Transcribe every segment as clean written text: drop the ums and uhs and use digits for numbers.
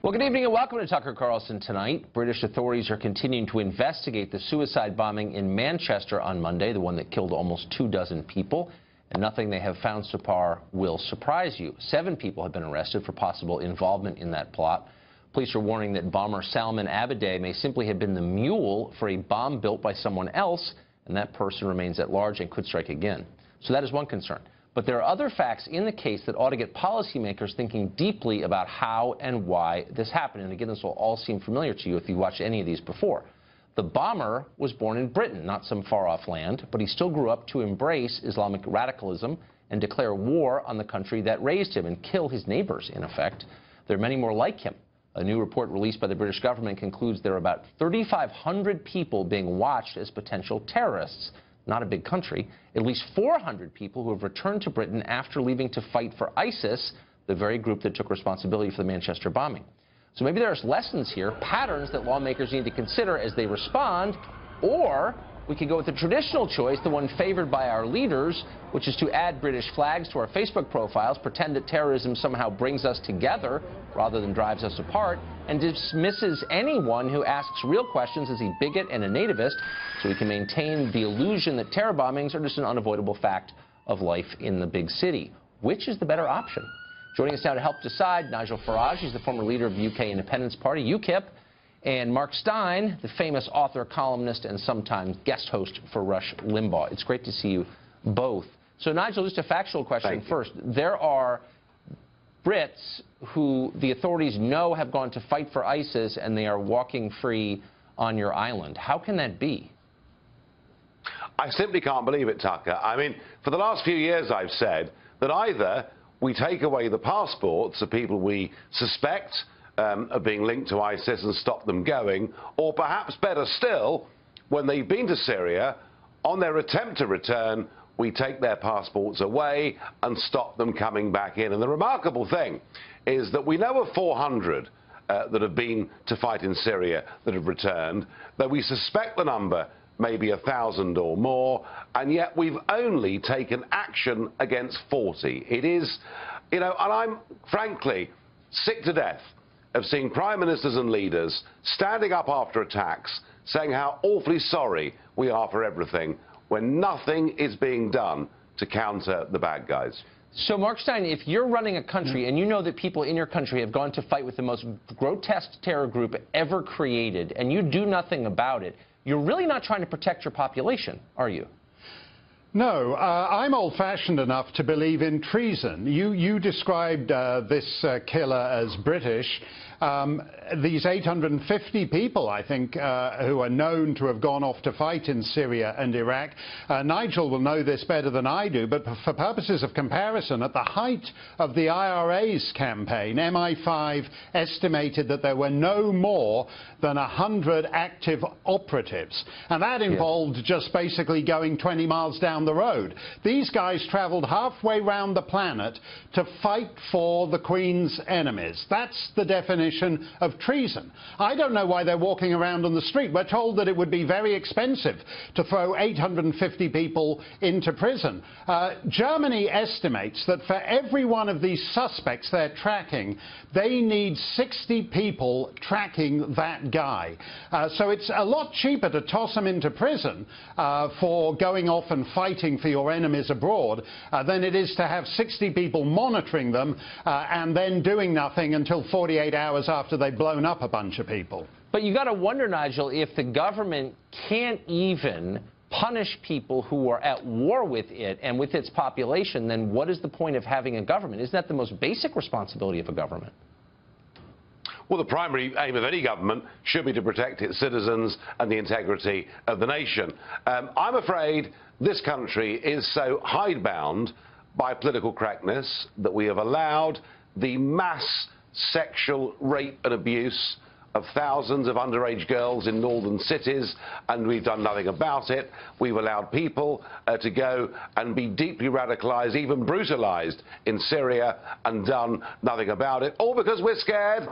Well, good evening and welcome to Tucker Carlson tonight. British authorities are continuing to investigate the suicide bombing in Manchester on Monday, the one that killed almost 24 people. And nothing they have found so far will surprise you. 7 people have been arrested for possible involvement in that plot. Police are warning that bomber Salman Abedeh may simply have been the mule for a bomb built by someone else, and that person remains at large and could strike again. So that is one concern. But there are other facts in the case that ought to get policymakers thinking deeply about how and why this happened. And again, this will all seem familiar to you if you watched any of these before. The bomber was born in Britain, not some far-off land, but he still grew up to embrace Islamic radicalism and declare war on the country that raised him and kill his neighbors, in effect. There are many more like him. A new report released by the British government concludes there are about 3,500 people being watched as potential terrorists. Not a big country. At least 400 people who have returned to Britain after leaving to fight for ISIS, the very group that took responsibility for the Manchester bombing. So maybe there's lessons here, patterns that lawmakers need to consider as they respond, or we could go with the traditional choice, the one favored by our leaders, which is to add British flags to our Facebook profiles, pretend that terrorism somehow brings us together rather than drives us apart, and dismisses anyone who asks real questions as a bigot and a nativist, so we can maintain the illusion that terror bombings are just an unavoidable fact of life in the big city. Which is the better option? Joining us now to help decide, Nigel Farage, he's the former leader of the UK Independence Party, UKIP, and Mark Steyn, the famous author, columnist, and sometimes guest host for Rush Limbaugh. It's great to see you both. So, Nigel, just a factual question first. There are Brits who the authorities know have gone to fight for ISIS, and they are walking free on your island. How can that be? I simply can't believe it, Tucker. I mean, for the last few years I've said that either we take away the passports of people we suspect of being linked to ISIS and stop them going, or perhaps better still, when they've been to Syria, on their attempt to return, we take their passports away and stop them coming back in. And the remarkable thing is that we know of 400 that have been to fight in Syria that have returned, though we suspect the number may be 1,000 or more, and yet we've only taken action against 40. It is, you know, and I'm frankly sick to death of seeing prime ministers and leaders standing up after attacks saying how awfully sorry we are for everything when nothing is being done to counter the bad guys. So, Mark Steyn, if you're running a country and you know that people in your country have gone to fight with the most grotesque terror group ever created and you do nothing about it, you're really not trying to protect your population, are you? No, I'm old-fashioned enough to believe in treason. You described this killer as British. These 850 people, I think, who are known to have gone off to fight in Syria and Iraq. Nigel will know this better than I do, but for purposes of comparison, at the height of the IRA's campaign, MI5 estimated that there were no more than 100 active operatives. And that involved just basically going 20 miles down the road. These guys traveled halfway round the planet to fight for the Queen's enemies. That's the definition of treason. I don't know why they're walking around on the street. We're told that it would be very expensive to throw 850 people into prison. Germany estimates that for every one of these suspects they're tracking, they need 60 people tracking that guy. So it's a lot cheaper to toss them into prison for going off and fighting for your enemies abroad than it is to have 60 people monitoring them and then doing nothing until 48 hours after they've blown up a bunch of people. But you got to wonder, Nigel, if the government can't even punish people who are at war with it and with its population, then what is the point of having a government? Isn't that the most basic responsibility of a government? Well, the primary aim of any government should be to protect its citizens and the integrity of the nation. I'm afraid this country is so hidebound by political correctness that we have allowed the mass sexual rape and abuse of thousands of underage girls in northern cities, and we've done nothing about it. We've allowed people to go and be deeply radicalised, even brutalised in Syria, and done nothing about it, all because we're scared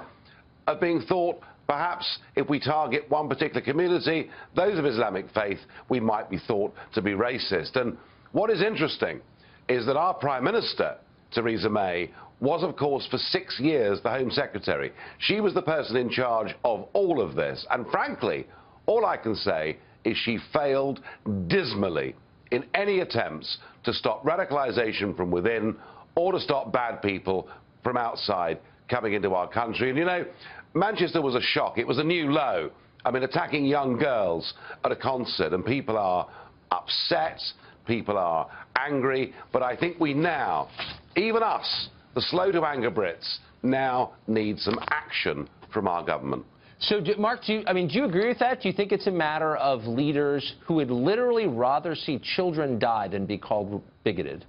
of being thought, perhaps, if we target one particular community, those of Islamic faith, we might be thought to be racist. And what is interesting is that our Prime Minister, Theresa May, was, of course, for 6 years the Home Secretary. She was the person in charge of all of this. And frankly, all I can say is she failed dismally in any attempts to stop radicalization from within or to stop bad people from outside coming into our country. And, you know, Manchester was a shock. It was a new low. I mean, attacking young girls at a concert, and people are upset, people are angry, but I think we now, even us, the slow-to-anger Brits, now need some action from our government. So, Mark, do you agree with that? Do you think it's a matter of leaders who would literally rather see children die than be called bigoted?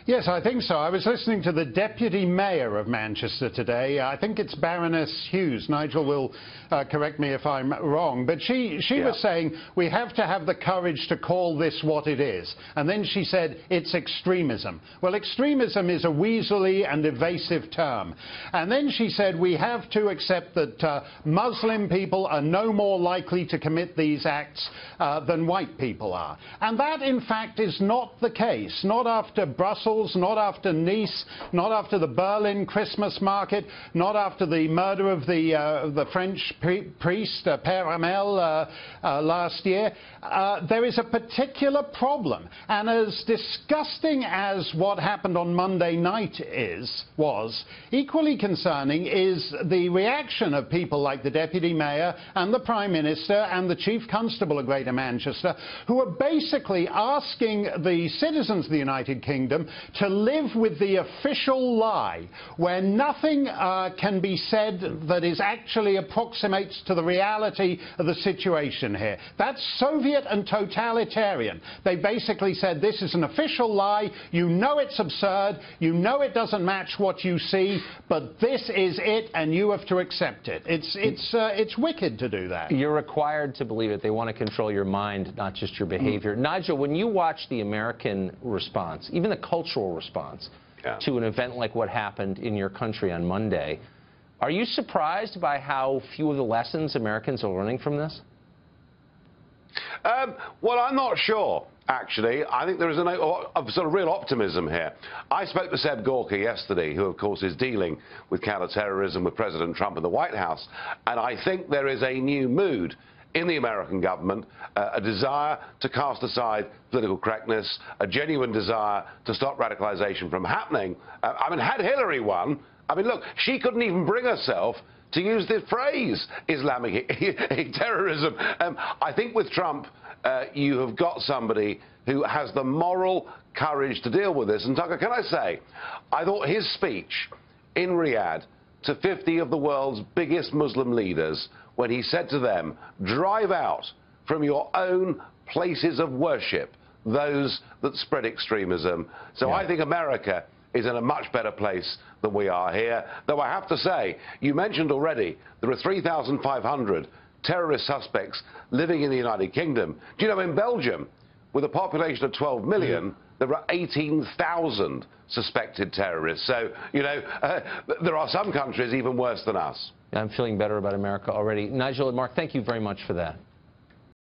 Yes, I think so. I was listening to the Deputy Mayor of Manchester today. I think it's Baroness Hughes. Nigel will correct me if I'm wrong. But she was saying we have to have the courage to call this what it is. And then she said it's extremism. Well, extremism is a weaselly and evasive term. And then she said we have to accept that Muslim people are no more likely to commit these acts than white people are. And that, in fact, is not the case. Not after Brussels, not after Nice, not after the Berlin Christmas market, not after the murder of the French priest, Père Hamel, last year. There is a particular problem. And as disgusting as what happened on Monday night was, equally concerning is the reaction of people like the Deputy Mayor and the Prime Minister and the Chief Constable of Greater Manchester, who are basically asking the citizens of the United Kingdom to live with the official lie, where nothing can be said that is actually approximates to the reality of the situation here. That's Soviet and totalitarian. They basically said this is an official lie, you know it's absurd, you know it doesn't match what you see, but this is it and you have to accept it. It's wicked to do that. You're required to believe it. They want to control your mind, not just your behavior. Nigel, when you watch the American response, even the cultural response to an event like what happened in your country on Monday, are you surprised by how few of the lessons Americans are learning from this? Well, I'm not sure, actually. I think there is a sort of real optimism here. I spoke to Seb Gorka yesterday, who, of course, is dealing with counterterrorism with President Trump in the White House, and I think there is a new mood in the American government, a desire to cast aside political correctness, a genuine desire to stop radicalization from happening. I mean, had Hillary won, I mean, look, she couldn't even bring herself to use the phrase Islamic terrorism. I think with Trump, you have got somebody who has the moral courage to deal with this. And Tucker, can I say, I thought his speech in Riyadh to 50 of the world's biggest Muslim leaders, when he said to them, drive out from your own places of worship those that spread extremism. So I think America is in a much better place than we are here. Though I have to say, you mentioned already, there are 3,500 terrorist suspects living in the United Kingdom. Do you know, in Belgium, with a population of 12 million, there are 18,000 suspected terrorists. So, you know, there are some countries even worse than us. I'm feeling better about America already. Nigel and Mark, thank you very much for that.